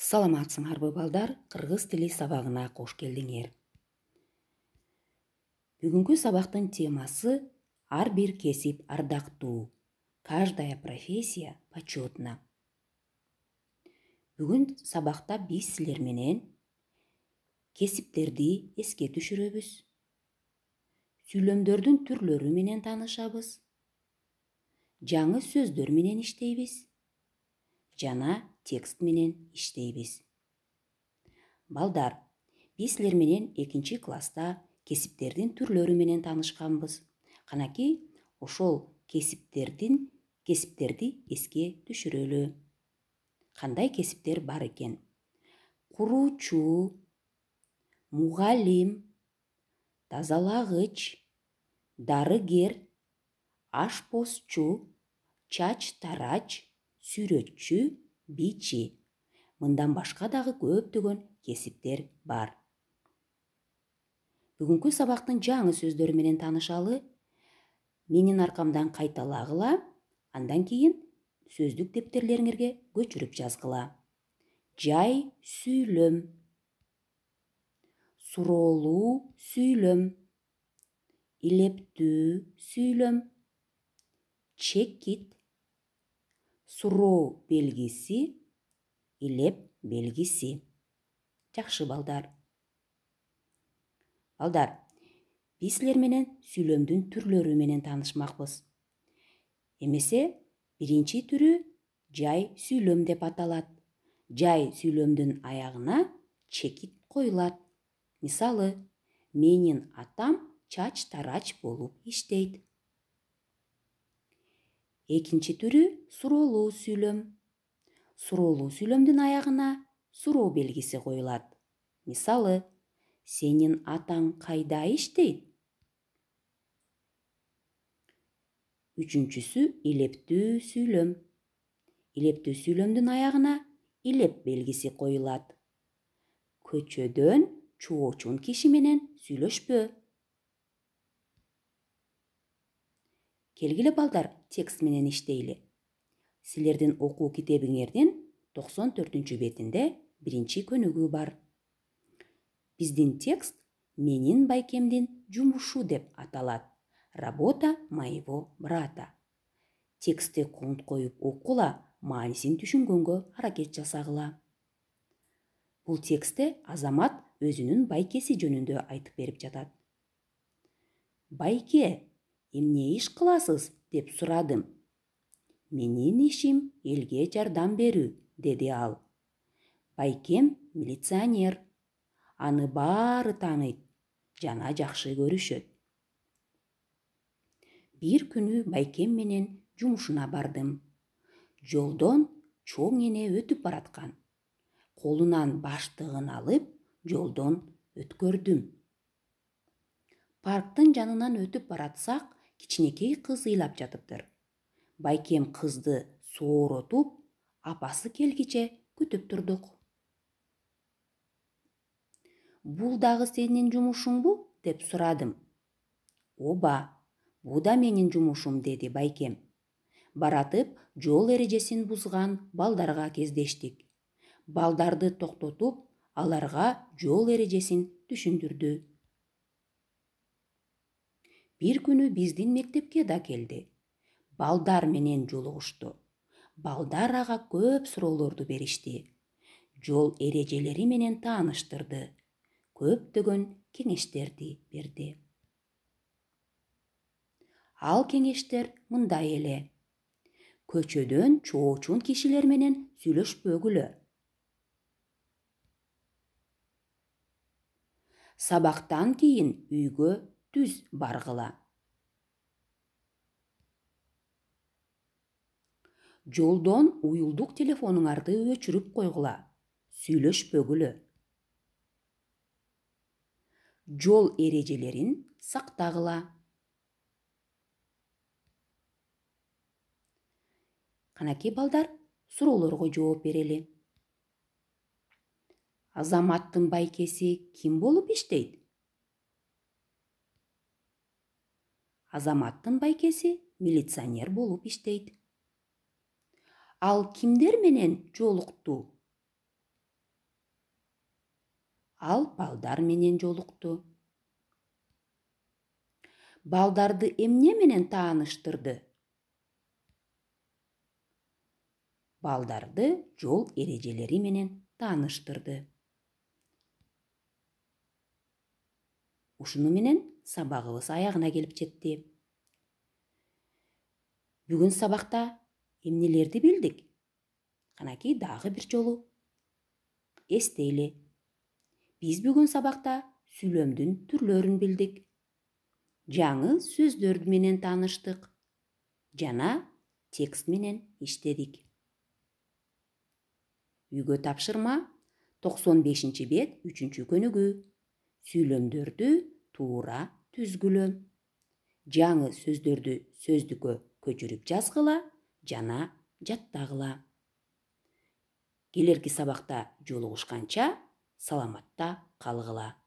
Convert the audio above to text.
Саламатсыңарбы балдар, кыргыз тили сабагына кош келдиңер. Бүгүнкү сабактын темасы ар бир кесип ардактуу. Каждая профессия почетна. Бүгүн сабакта биз силер менен кесиптерди эске түшүрөбүз. Сүйлөмдөрдүн түрлөрү менен таанышабыз. Жаңы сөздөр менен иштейбиз. Жана текст менен иштейбиз. Балдар, биз силер менен 2 класста кесиптердин түрлөрү менен таанышканбыз. Канакей, ошол кесиптерди эске түшүрөлү. Кандай кесиптер бар экен? Куруучу, мугалим, тазалагыч, дарыгер, ашпозчу, чач тарач, сүрөтчү, бичи. Мындан башка дагы көптөгөн кесиптер бар. Бүгүнкү сабактын жаңы сөздөрү менен таанышалы. Менин аркамдан кайталагыла, андан кийин сөздүк дептерлериңерге көчүрүп жазгыла. Жай сүйлөм, суроолуу сүйлөм, илептүү сүйлөм, чекит, суроо белгиси, илеп белгиси. Жакшы балдар. Балдар, биз силер менен сүйлөмдүн түрлөрү менен таанышмакпыз. Эмесе, биринчи түрү жай сүйлөм деп аталат. Жай сүйлөмдүн аягына чекит коюлат. Мисалы, менин атам чач тарач болуп иштейт. Экинчи түрү суроолуу сүйлөм. Суроолуу сүйлөмдүн аягына суроо белгиси коюлат. Мисалы, сенин атаң кайда иштейт? Үчүнчүсү илептүү сүйлөм. Илептүү сүйлөмдүн аягына илеп белгиси коюлат. Көчөдөн чоочун киши менен сүйлөшпө. Келгиле балдар, текст менен иштейли. Силердин окуу китебиңердин 94 бетинде биринчи көнүгүү бар. Биздин текст менин байкемдин жумушу деп аталат. Работа моего брата. Текстти конт коюп окула, маанисин түшүнгөнгө аракет жасагыла. Бул текстте Азамат өзүнүн байкеси жөнүндө айтып берип жатат. Байке, эмне иш кыласыз деп сурадым. Менин ишим элге жардам берүү, деди ал. Байкем милиционер. Аны баары тааныйт жана жакшы көрүшөт. Бир күнү байкем менен жумушуна бардым. Жолдон чоң эне өтүп бараткан. Колунан баштыгын алып, жолдон өткөрдүм. Парктын жанынан өтүп баратсак, кичинекей кыз ыйлап жатыптыр. Байкем кызды сооротуп, апасы келгиче күтүп турдук. Бул дагы сенин жумушуңбу? Деп сурадым. Оба, бу да менин жумушум, деди байкем. Баратып, жол эрежесин бузган балдарга кездештик. Балдарды токтотуп, аларга жол эрежесин түшүндүрдү. Бир күнү биздин мектепке да келди. Балдар менен жолугушту. Балдар ага көп суроолорду беришти. Жол эрежелери менен тааныштырды. Көптөгөн кеңештерди берди. Ал кеңештер мындай эле. Көчөдөн чоочун кишилер менен сүйлөшпөгүлө. Сабактан кийин үйгө түз баргыла. Жолдон уюлдук телефонуңарды өчүрүп койгула. Сүйлөшпөгүлө. Жол эрежелерин сактагыла. Канакей балдар, суроолорго жооп берели. Азаматтын байкеси ким болуп иштейт? Азаматтын байкеси милиционер болуп иштейт. Ал кимдер менен жолукту? ал балдар менен жолукту. Балдарды эмне менен тааныштырды? Балдарды жол эрежелери менен тааныштырды. Ушуну менен сабагыбыз аягына келип жетти. Бүгүн сабакта эмнелерди билдик? Канакей дагы бир жолу эстейли. Биз бүгүн сабакта сүйлөмдүн түрлөрүн билдик. Жаңы сөздөр менен тааныштык. Жана текст менен иштедик. Үйгө тапшырма 95-бет 3-чү көнүгүү. Сүйлөмдөрдү туура түзгүлө. Жаңы сөздөрдү сөздүккө көчүрүп жазгыла жана жаттагыла. Келерки сабакта жолугушканча саламатта калгыла.